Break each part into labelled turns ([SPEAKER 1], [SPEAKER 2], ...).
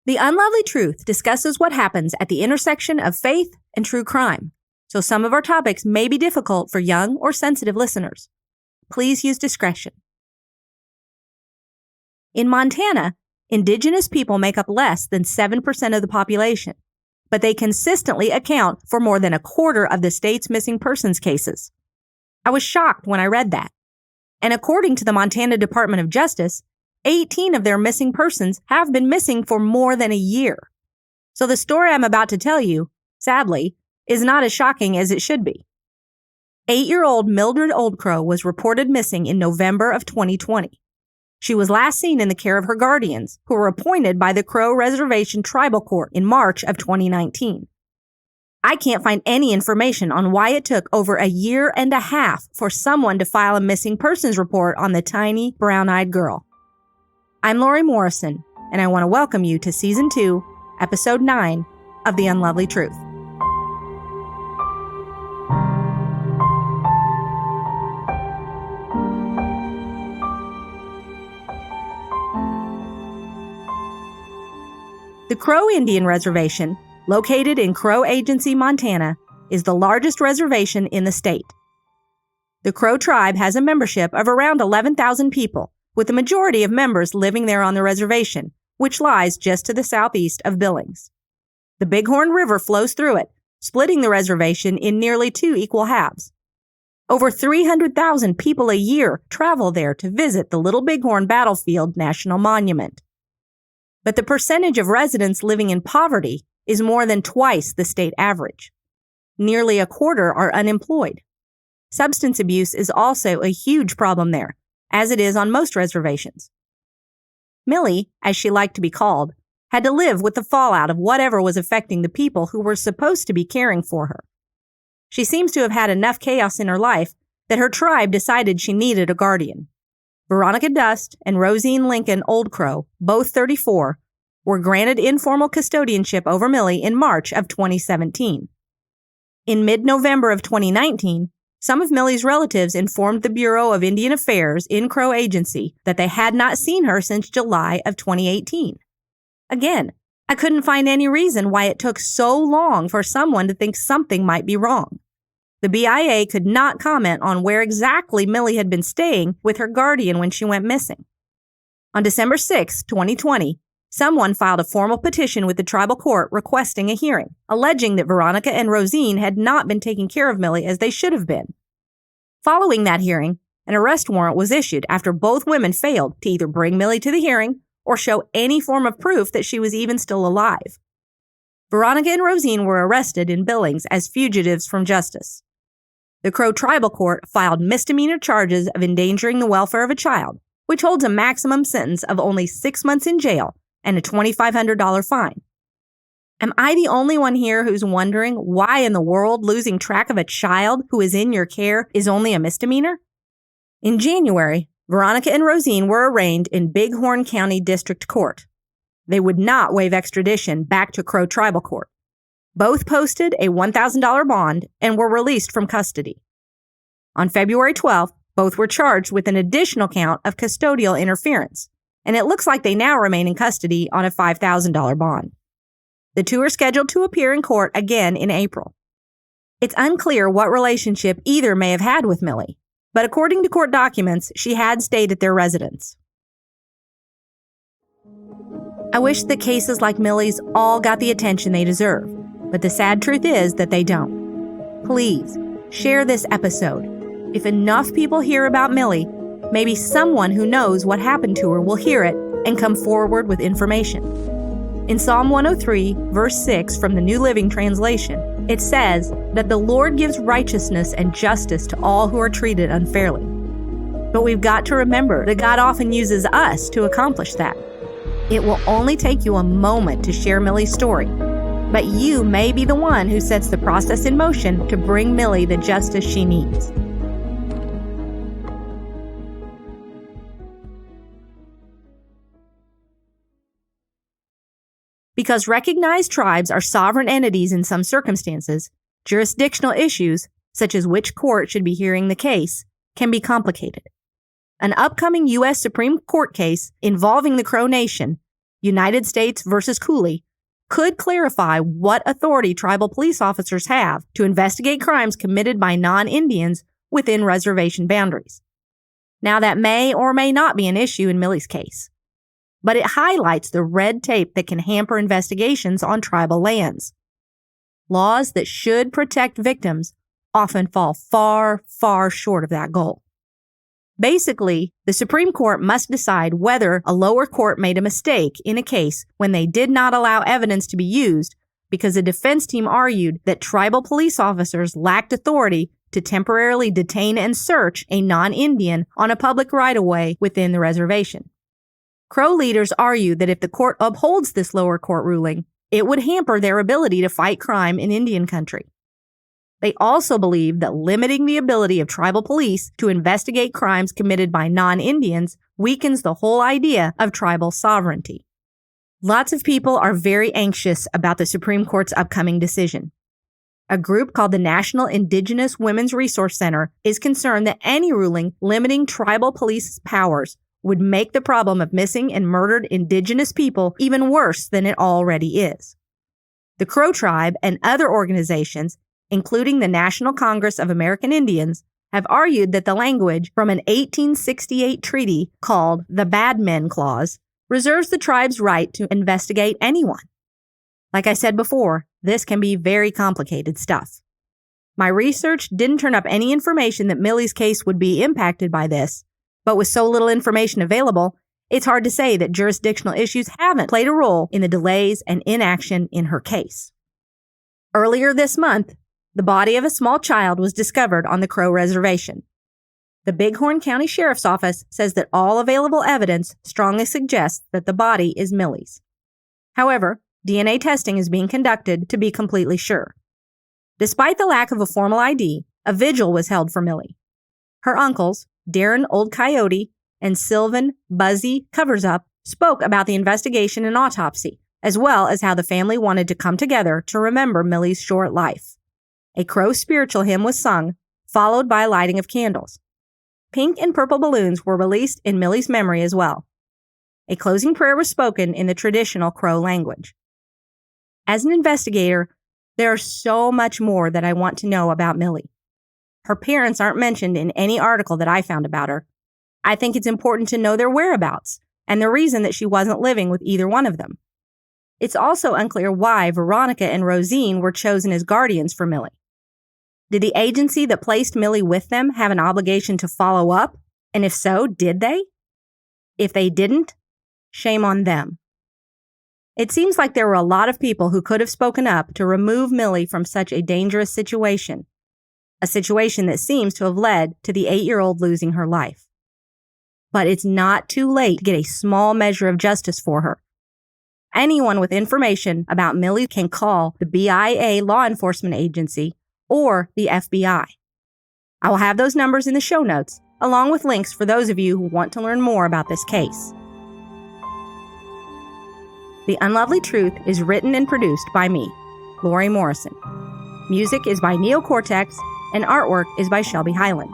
[SPEAKER 1] The Unlovely Truth discusses what happens at the intersection of faith and true crime, so some of our topics may be difficult for young or sensitive listeners. Please use discretion. In Montana, Indigenous people make up less than 7% of the population, but they consistently account for more than a quarter of the state's missing persons cases. I was shocked when I read that. And according to the Montana Department of Justice, 18 of their missing persons have been missing for more than a year. So the story I'm about to tell you, sadly, is not as shocking as it should be. 8-year-old Mildred Old Crow was reported missing in November of 2020. She was last seen in the care of her guardians, who were appointed by the Crow Reservation Tribal Court in March of 2019. I can't find any information on why it took over a year and a half for someone to file a missing persons report on the tiny, brown-eyed girl. I'm Lori Morrison, and I want to welcome you to Season 2, Episode 9 of The Unlovely Truth. The Crow Indian Reservation, located in Crow Agency, Montana, is the largest reservation in the state. The Crow tribe has a membership of around 11,000 people, with the majority of members living there on the reservation, which lies just to the southeast of Billings. The Bighorn River flows through it, splitting the reservation in nearly 2 equal halves. Over 300,000 people a year travel there to visit the Little Bighorn Battlefield National Monument. But the percentage of residents living in poverty is more than twice the state average. Nearly a quarter are unemployed. Substance abuse is also a huge problem there, as it is on most reservations. Millie, as she liked to be called, had to live with the fallout of whatever was affecting the people who were supposed to be caring for her. She seems to have had enough chaos in her life that her tribe decided she needed a guardian. Veronica Dust and Rosine Lincoln Old Crow, both 34, were granted informal custodianship over Millie in March of 2017. In mid-November of 2019, some of Millie's relatives informed the Bureau of Indian Affairs in Crow Agency that they had not seen her since July of 2018. Again, I couldn't find any reason why it took so long for someone to think something might be wrong. The BIA could not comment on where exactly Millie had been staying with her guardian when she went missing. On December 6, 2020, someone filed a formal petition with the tribal court requesting a hearing, alleging that Veronica and Rosine had not been taking care of Millie as they should have been. Following that hearing, an arrest warrant was issued after both women failed to either bring Millie to the hearing or show any form of proof that she was even still alive. Veronica and Rosine were arrested in Billings as fugitives from justice. The Crow Tribal Court filed misdemeanor charges of endangering the welfare of a child, which holds a maximum sentence of only 6 months in jail and a $2,500 fine. Am I the only one here who's wondering why in the world losing track of a child who is in your care is only a misdemeanor? In January, Veronica and Rosine were arraigned in Bighorn County District Court. They would not waive extradition back to Crow Tribal Court. Both posted a $1,000 bond and were released from custody. On February 12th, both were charged with an additional count of custodial interference, and it looks like they now remain in custody on a $5,000 bond. The two are scheduled to appear in court again in April. It's unclear what relationship either may have had with Millie, but according to court documents, she had stayed at their residence. I wish that cases like Millie's all got the attention they deserve, but the sad truth is that they don't. Please, share this episode. If enough people hear about Millie, maybe someone who knows what happened to her will hear it and come forward with information. In Psalm 103, verse 6 from the New Living Translation, it says that the Lord gives righteousness and justice to all who are treated unfairly. But we've got to remember that God often uses us to accomplish that. It will only take you a moment to share Millie's story, but you may be the one who sets the process in motion to bring Millie the justice she needs. Because recognized tribes are sovereign entities in some circumstances, jurisdictional issues, such as which court should be hearing the case, can be complicated. An upcoming U.S. Supreme Court case involving the Crow Nation United States versus Cooley, could clarify what authority tribal police officers have to investigate crimes committed by non-Indians within reservation boundaries. Now, that may or may not be an issue in Millie's case, but it highlights the red tape that can hamper investigations on tribal lands. Laws that should protect victims often fall far, far short of that goal. Basically, the Supreme Court must decide whether a lower court made a mistake in a case when they did not allow evidence to be used because the defense team argued that tribal police officers lacked authority to temporarily detain and search a non-Indian on a public right-of-way within the reservation. Crow leaders argue that if the court upholds this lower court ruling, it would hamper their ability to fight crime in Indian country. They also believe that limiting the ability of tribal police to investigate crimes committed by non-Indians weakens the whole idea of tribal sovereignty. Lots of people are very anxious about the Supreme Court's upcoming decision. A group called the National Indigenous Women's Resource Center is concerned that any ruling limiting tribal police's powers would make the problem of missing and murdered Indigenous people even worse than it already is. The Crow Tribe and other organizations, including the National Congress of American Indians, have argued that the language from an 1868 treaty called the Bad Men Clause reserves the tribe's right to investigate anyone. Like I said before, this can be very complicated stuff. My research didn't turn up any information that Millie's case would be impacted by this, but with so little information available, it's hard to say that jurisdictional issues haven't played a role in the delays and inaction in her case. Earlier this month, the body of a small child was discovered on the Crow Reservation. The Bighorn County Sheriff's Office says that all available evidence strongly suggests that the body is Millie's. However, DNA testing is being conducted to be completely sure. Despite the lack of a formal ID, a vigil was held for Millie. Her uncles, Darren Old Coyote and Sylvan Buzzy Coversup, spoke about the investigation and autopsy, as well as how the family wanted to come together to remember Millie's short life. A Crow spiritual hymn was sung, followed by a lighting of candles. Pink and purple balloons were released in Millie's memory as well. A closing prayer was spoken in the traditional Crow language. As an investigator, there is so much more that I want to know about Millie. Her parents aren't mentioned in any article that I found about her. I think it's important to know their whereabouts and the reason that she wasn't living with either one of them. It's also unclear why Veronica and Rosine were chosen as guardians for Millie. Did the agency that placed Millie with them have an obligation to follow up? And if so, did they? If they didn't, shame on them. It seems like there were a lot of people who could have spoken up to remove Millie from such a dangerous situation, a situation that seems to have led to the 8-year-old losing her life. But it's not too late to get a small measure of justice for her. Anyone with information about Millie can call the BIA Law Enforcement Agency or the FBI. I will have those numbers in the show notes, along with links for those of you who want to learn more about this case. The Unlovely Truth is written and produced by me, Lori Morrison. Music is by Neocortex, and artwork is by Shelby Highland.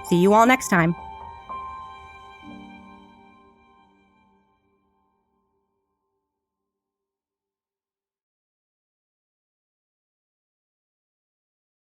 [SPEAKER 1] See you all next time.